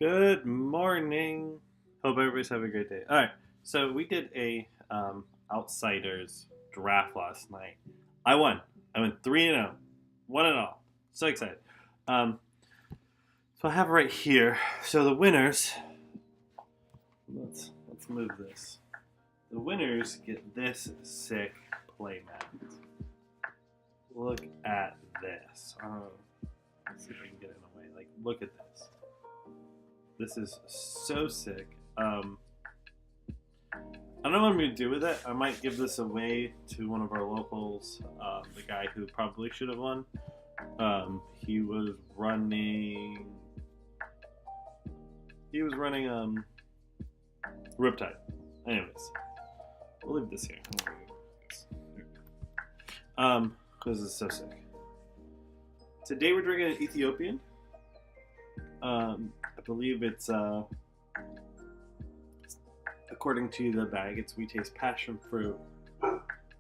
Good morning. Hope everybody's having a great day. All right, so we did a outsiders draft last night. I won. I went 3-0, one and all. So excited. Um, so I have it right here. So the winners. Let's move this. The winners get this sick playmat. Look at this. Let's see if I can get it in the way. Like, look at this. This is so sick. I don't know what I'm going to do with it. I might give this away to one of our locals, the guy who probably should have won. He was running Riptide. Anyways, we'll leave this here. Because it's so sick. Today we're drinking an Ethiopian. I believe it's, according to the bag, we taste passion fruit,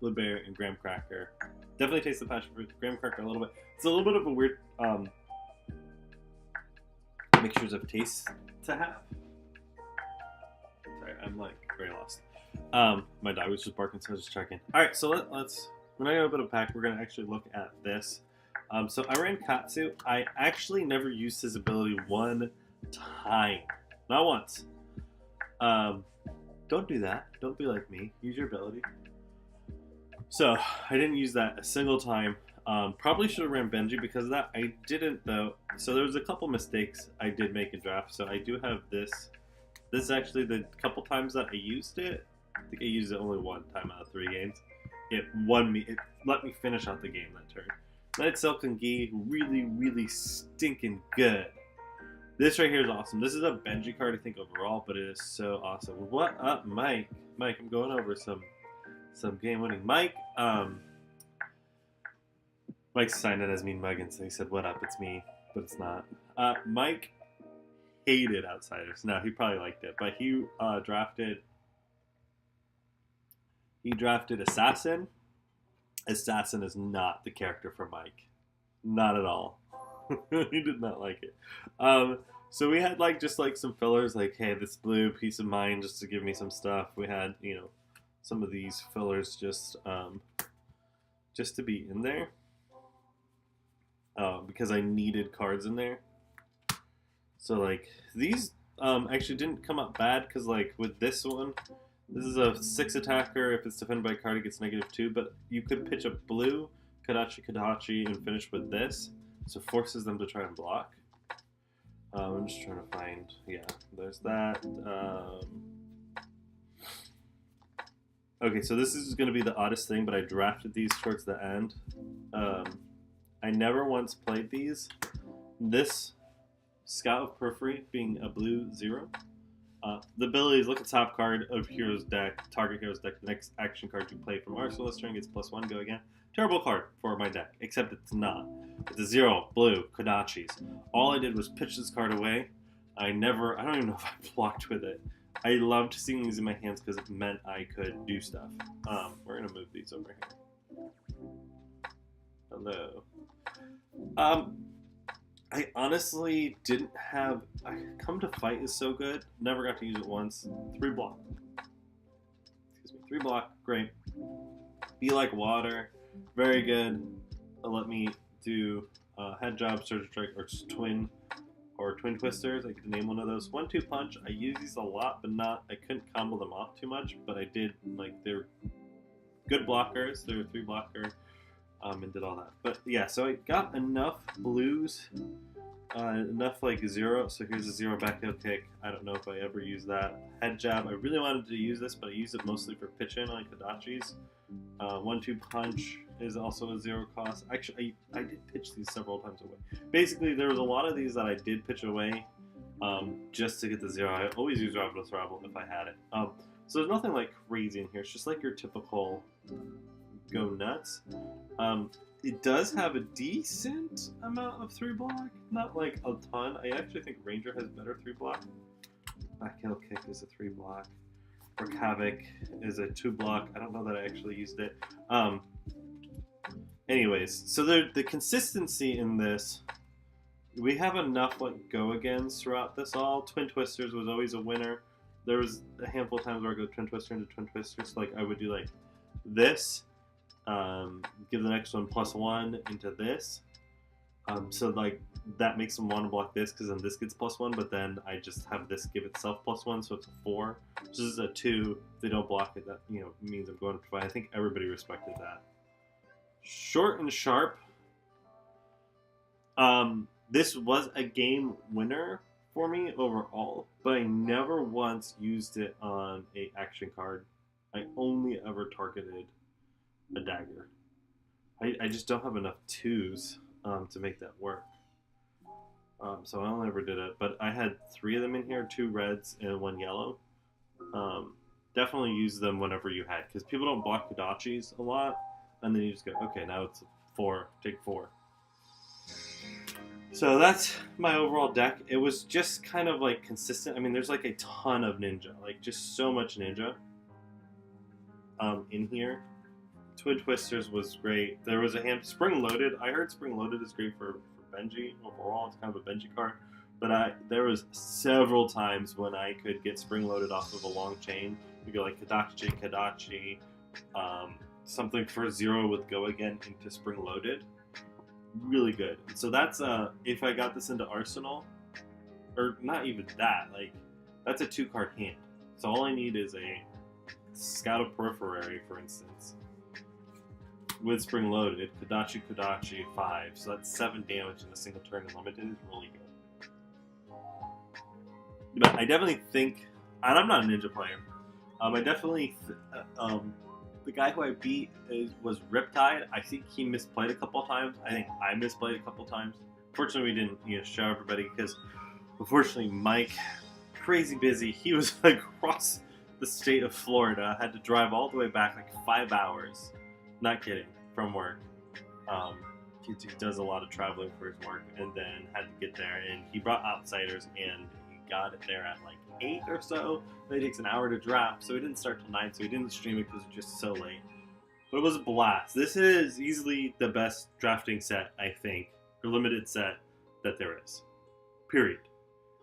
blueberry, and graham cracker. Definitely taste the passion fruit, graham cracker a little bit. It's a little bit of a weird mixtures of taste to have. Sorry, I'm like very lost. My dog was just barking, so I was just checking. All right, so let's. We're not gonna open a pack. We're gonna actually look at this. So I ran Katsu. I actually never used his ability one time. Not once. Don't do that. Don't be like me. Use your ability. So I didn't use that a single time. Probably should have ran Benji because of that. I didn't though. So there was a couple mistakes I did make in draft. So I do have this. This is actually the couple times that I used it. I think I used it only one time out of 3 games. It won me. It let me finish out the game that turn. Night Silk and Gi, really, really stinking good. This right here is awesome. This is a Benji card, I think, overall, but it is so awesome. What up, Mike? Mike, I'm going over some game-winning. Mike, Mike's signed in as Mean Muggin, so he said, what up, it's me, but it's not. Mike hated Outsiders. No, he probably liked it, but he drafted Assassin. Assassin is not the character for Mike. Not at all. He did not like it. So we had just some fillers, like, hey, this blue Peace of Mind, just to give me some stuff. We had, some of these fillers just to be in there. Because I needed cards in there. So these actually didn't come up bad because with this one, this is a 6 attacker. If it's defended by a card, it gets -2. But you could pitch a blue Kadachi and finish with this. So it forces them to try and block. I'm just trying to find. Yeah, there's that. Okay, so this is going to be the oddest thing, but I drafted these towards the end. I never once played these. This Scout of Periphery being a blue 0. The abilities, look at top card of hero's deck, target hero's deck, the next action card you play from Arsenal string gets +1, go again. Terrible card for my deck, except it's not. It's a 0, blue, Kodachis. All I did was pitch this card away. I don't even know if I blocked with it. I loved seeing these in my hands because it meant I could do stuff. We're going to move these over here. Hello. I honestly didn't have... Come to Fight is so good. Never got to use it once. 3 block. Excuse me. 3 block. Great. Be Like Water. Very good. Let me do Head Job, Surge Strike, or Twin Twisters. I could name one of those. 1-2 Punch. I use these a lot, but I couldn't combo them off too much. But I did, they're good blockers. They're a 3 blocker. And did all that. But yeah, so I got enough blues, enough 0. So here's a 0 back heel kick. I don't know if I ever use that. Head jab. I really wanted to use this, but I used it mostly for pitching on Kodachis. 1-2 punch is also a 0 cost. Actually, I did pitch these several times away. Basically, there was a lot of these that I did pitch away just to get the 0. I always use Ravenous Rabble if I had it. So there's nothing crazy in here. It's just your typical go nuts. It does have a decent amount of 3 block, not a ton. I actually think Ranger has better 3 block. Back heel kick is a 3 block. Or Havoc is a 2 block. I don't know that I actually used it. Anyways, so the consistency in this we have enough like go-agains throughout this all. Twin Twisters was always a winner. There was a handful of times where I go Twin Twister into Twin Twisters. Like I would do like this, give the next one +1 into this. So like that makes them want to block this because then this gets +1, but then I just have this give itself +1, so it's a 4. This is a 2. If they don't block it, that means I'm going to provide. I think everybody respected that. Short and Sharp. This was a game winner for me overall, but I never once used it on a action card. I only ever targeted a dagger. I just don't have enough 2s to make that work. So I only ever did it, but I had 3 of them in here, 2 reds and 1 yellow. Definitely use them whenever you had, because people don't block Kodachis a lot, and then you just go, okay, now it's 4, take 4. So that's my overall deck. It was just kind of like consistent. I mean, there's like a ton of ninja, like just so much ninja in here. Twin Twisters was great. There was a hand Spring Loaded. I heard Spring Loaded is great for Benji overall. It's kind of a Benji card. But there was several times when I could get Spring Loaded off of a long chain. You go like Kadachi, something for 0 with Go Again into Spring Loaded. Really good. So that's if I got this into Arsenal, or not even that, like that's a 2-card hand. So all I need is a Scout of Periphery, for instance, with Spring Loaded, Kodachi 5. So that's 7 damage in a single turn and limited is really good. But I definitely think, and I'm not a ninja player, I definitely the guy who I beat was Riptide. I think he misplayed a couple of times. I think I misplayed a couple of times. Fortunately, we didn't show everybody because, unfortunately, Mike, crazy busy. He was across the state of Florida. Had to drive all the way back like 5 hours. Not kidding, from work. He does a lot of traveling for his work, and then had to get there. And he brought Outsiders, and he got it there at like 8 or so. Then it takes an hour to draft, so it didn't start till 9, so he didn't stream it because it was just so late. But it was a blast. This is easily the best drafting set, I think, or limited set that there is. Period.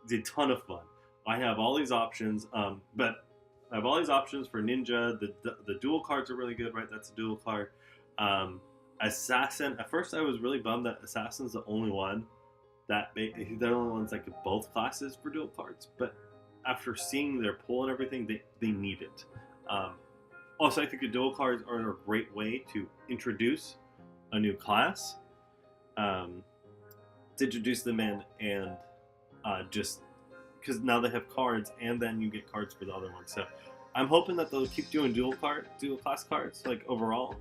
It's a ton of fun. I have all these options, but I have all these options for Ninja. The dual cards are really good, right? That's a dual card. Assassin. At first, I was really bummed that Assassin's the only one they're the only ones that get both classes for dual cards, but after seeing their pull and everything, they need it. Also, I think the dual cards are a great way to introduce a new class, to introduce them in, and just because now they have cards, and then you get cards for the other ones. So I'm hoping that they'll keep doing dual class cards like overall.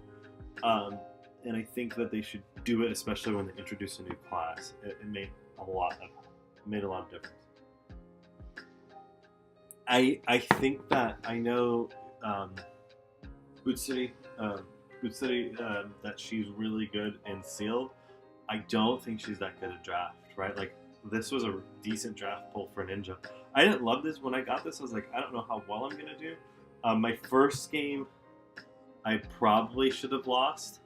And I think that they should do it, especially when they introduce a new class. It made a lot of difference. I think that I know Boot City, that she's really good in sealed. I don't think she's that good at draft, right? Like this was a decent draft pull for Ninja. I didn't love this when I got this. I was like, I don't know how well I'm gonna do. My first game, I probably should have lost.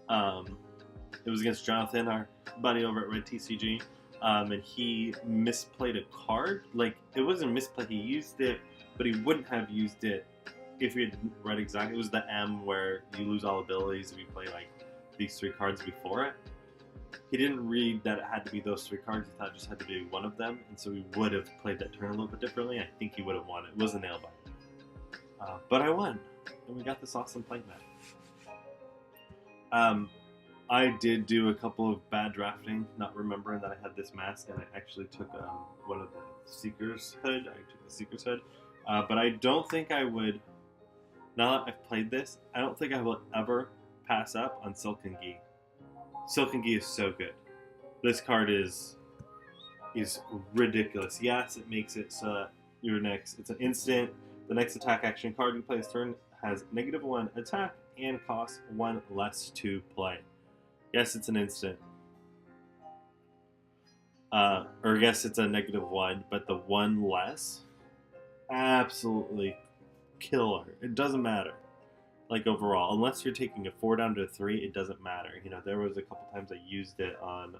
It was against Jonathan, our buddy over at Red TCG, and he misplayed a card. Like, it wasn't misplay, he used it, but he wouldn't have used it if he had read exactly. It was the M where you lose all abilities if you play, like, these 3 cards before it. He didn't read that it had to be those 3 cards, he thought it just had to be one of them, and so he would have played that turn a little bit differently. I think he would have won. It was a nail biter. But I won, and we got this awesome plate mat. I did do a couple of bad drafting, not remembering that I had this mask, and I actually took one of the Seeker's Hood. I took the Seeker's Hood. But I don't think I would, now that I've played this, I don't think I will ever pass up on Silken Gi. Silken Gi is so good. This card is ridiculous. Yes, it makes it so that it's an instant. The next attack action card you play this turn has -1 attack and costs 1 less to play. Yes, it's an instant. Or yes, it's a -1, but the 1 less, absolutely killer. It doesn't matter. Like overall, unless you're taking a 4 down to a 3, it doesn't matter. There was a couple times I used it on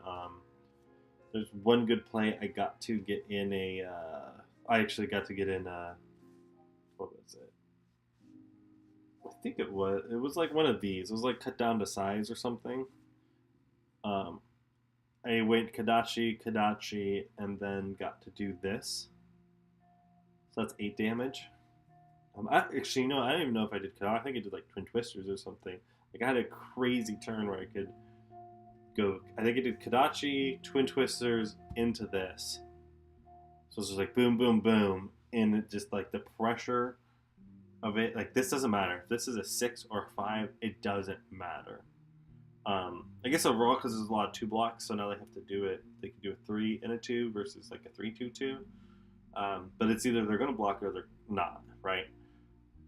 there's one good play. I got to get in a. I actually got to get in. What was it? I think it was like one of these. It was like cut down to size or something. I went Kadachi, and then got to do this. So that's 8 damage. Actually, you know, I don't even know if I did Kadachi. I think I did like Twin Twisters or something. Like I had a crazy turn where I could go. I think I did Kadachi, Twin Twisters into this. So it's just like boom, boom, boom, and it just like the pressure of it. Like this doesn't matter. If this is a 6 or a 5, it doesn't matter. I guess overall, because there's a lot of 2 blocks, so now they have to do it. They can do a 3 and a 2 versus like a 3-2-2. But it's either they're going to block or they're not, right?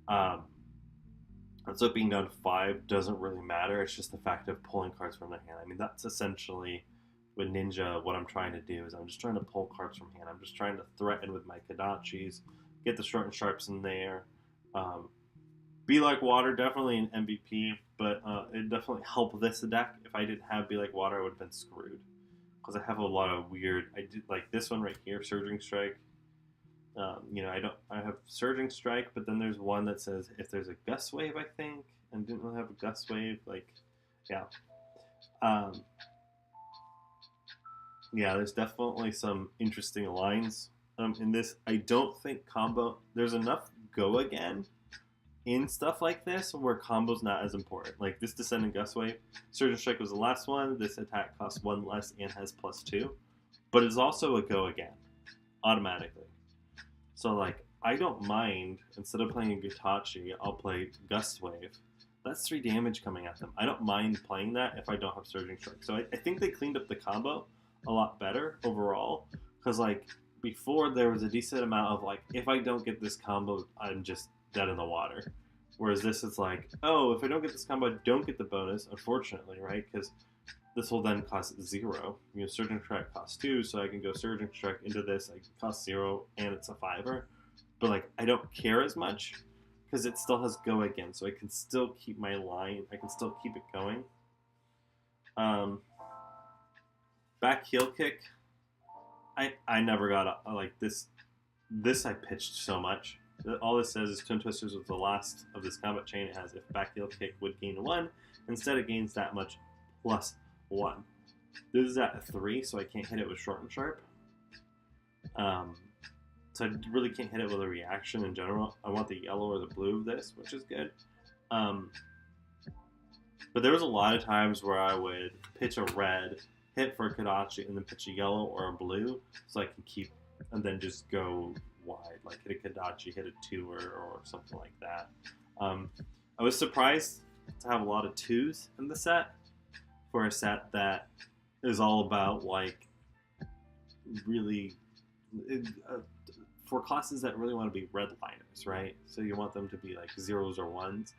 And so being down to 5 doesn't really matter. It's just the fact of pulling cards from their hand. I mean, that's essentially with Ninja. What I'm trying to do is I'm just trying to pull cards from hand. I'm just trying to threaten with my Kadachis, get the short and sharps in there. Be Like Water, definitely an MVP, but it definitely helped this deck. If I didn't have Be Like Water, I would have been screwed. Because I have a lot of weird, I did like this one right here, Surging Strike. You know, I have Surging Strike, but then there's one that says if there's a Gust Wave, I think, and didn't really have a Gust Wave, like, yeah. Yeah, there's definitely some interesting lines in this. I don't think combo, there's enough go again in stuff like this where combo's not as important. Like this Descending Gust Wave, Surging Strike was the last one. This attack costs 1 less and has +2, but it's also a go again automatically. So like I don't mind, instead of playing a Gitachi, I'll play Gust Wave. That's 3 damage coming at them. I don't mind playing that if I don't have Surging Strike. So I think they cleaned up the combo a lot better overall, because like before there was a decent amount of like, if I don't get this combo, I'm just dead in the water. Whereas this is like, oh, if I don't get this combo, I don't get the bonus, unfortunately, right? Because this will then cost 0. You know, Surging Strike costs 2, so I can go Surging Strike into this. I cost 0, and it's a 5er. But like, I don't care as much because it still has go again, so I can still keep my line. I can still keep it going. Back heel kick. I never got like this. This I pitched so much. All this says is Twin Twisters was the last of this combat chain. It has if back heel kick would gain 1, instead it gains that much +1. This is at a 3, so I can't hit it with short and sharp. So I really can't hit it with a reaction in general. I want the yellow or the blue of this, which is good. But there was a lot of times where I would pitch a red, hit for a Kadachi, and then pitch a yellow or a blue, so I can keep, and then just go wide, like hit a Kadachi, hit a 2 or something like that. I was surprised to have a lot of 2s in the set, for a set that is all about like really for classes that really want to be redliners, right? So you want them to be like 0s or 1s.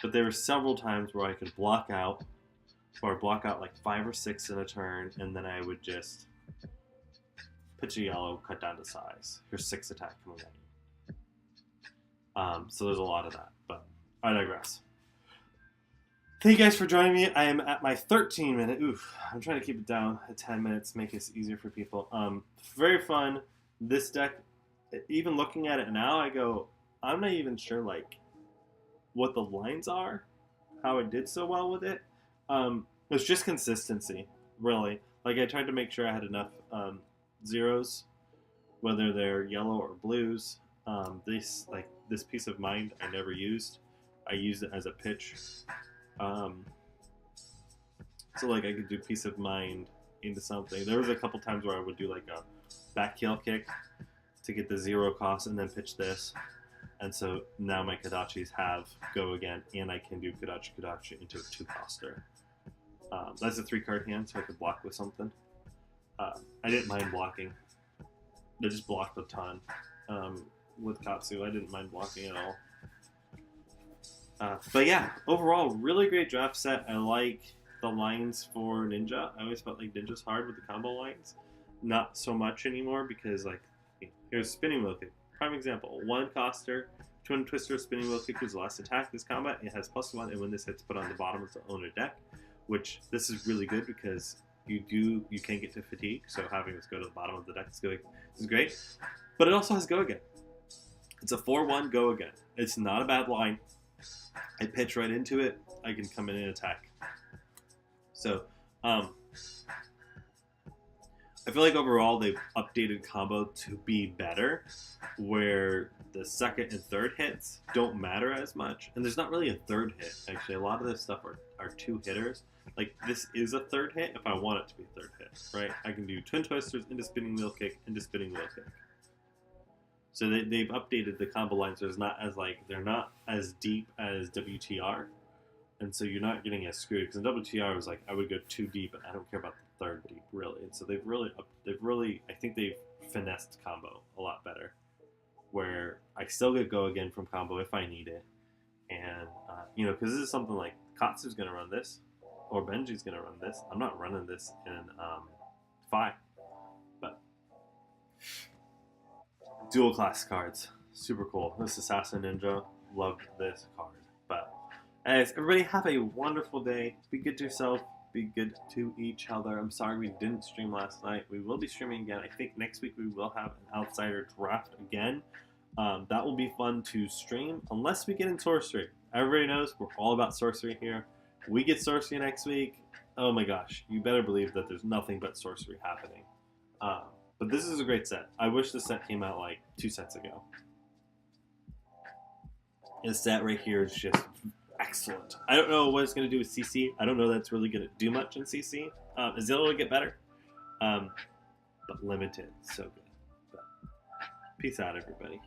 But there were several times where I could block out, or block out like 5 or 6 in a turn, and then I would just pitch a yellow, cut down to size. Here's 6 attack coming at you. So there's a lot of that, but I digress. Thank you guys for joining me. I am at my 13-minute. I'm trying to keep it down at 10 minutes, make this easier for people. Very fun. This deck, even looking at it now, I go, I'm not even sure like what the lines are, how I did so well with it. It's just consistency, really. Like I tried to make sure I had enough 0s, whether they're yellow or blues. This Peace of Mind I never used. I used it as a pitch. So like I could do Peace of Mind into something. There was a couple times where I would do like a back heel kick to get the 0 cost and then pitch this. And so now my Kadachis have go again, and I can do Kadachi into a 2-coster. That's a 3-card hand, so I could block with something. I didn't mind blocking. I just blocked a ton. With Katsu, I didn't mind blocking at all. But yeah, overall, really great draft set. I like the lines for Ninja. I always felt like Ninja's hard with the combo lines. Not so much anymore because, like, here's Spinning Wheel Kick. Prime example. 1-coster, Twin Twister Spinning Wheel Kick was the last attack this combat. It has +1, and when this hits, put on the bottom of its owner deck. Which, this is really good because you can get to fatigue, so having this go to the bottom of the deck is great. But it also has go again. It's a 4/1 go again. It's not a bad line. I pitch right into it. I can come in and attack. So, I feel like overall they've updated combo to be better, where the second and third hits don't matter as much. And there's not really a third hit, actually. A lot of this stuff are two hitters. Like, this is a third hit if I want it to be a third hit, right? I can do twin twisters, into spinning wheel kick, into spinning wheel kick. So they've updated the combo lines, so it's not as, like, they're not as deep as WTR. And so you're not getting as screwed. Because in WTR, it was like, I would go too deep, and I don't care about the third deep, really. And so they've really, I think they've finessed combo a lot better. Where I still get go again from combo if I need it. And, you know, because this is something like, Katsu's going to run this, or Benji's going to run this. I'm not running this in FaB. But, dual class cards. Super cool. This Assassin Ninja. Love this card. But, anyways, everybody have a wonderful day. Be good to yourself. Be good to each other. I'm sorry we didn't stream last night. We will be streaming again. I think next week we will have an Outsider draft again. That will be fun to stream, unless we get in Sorcery. Everybody knows we're all about Sorcery here. We get Sorcery next week. Oh my gosh. You better believe that there's nothing but Sorcery happening. But this is a great set. I wish this set came out like 2 sets ago. This set right here is just excellent. I don't know what it's going to do with CC. I don't know that's really going to do much in CC. Azilla will get better. But limited. So good. But peace out, everybody.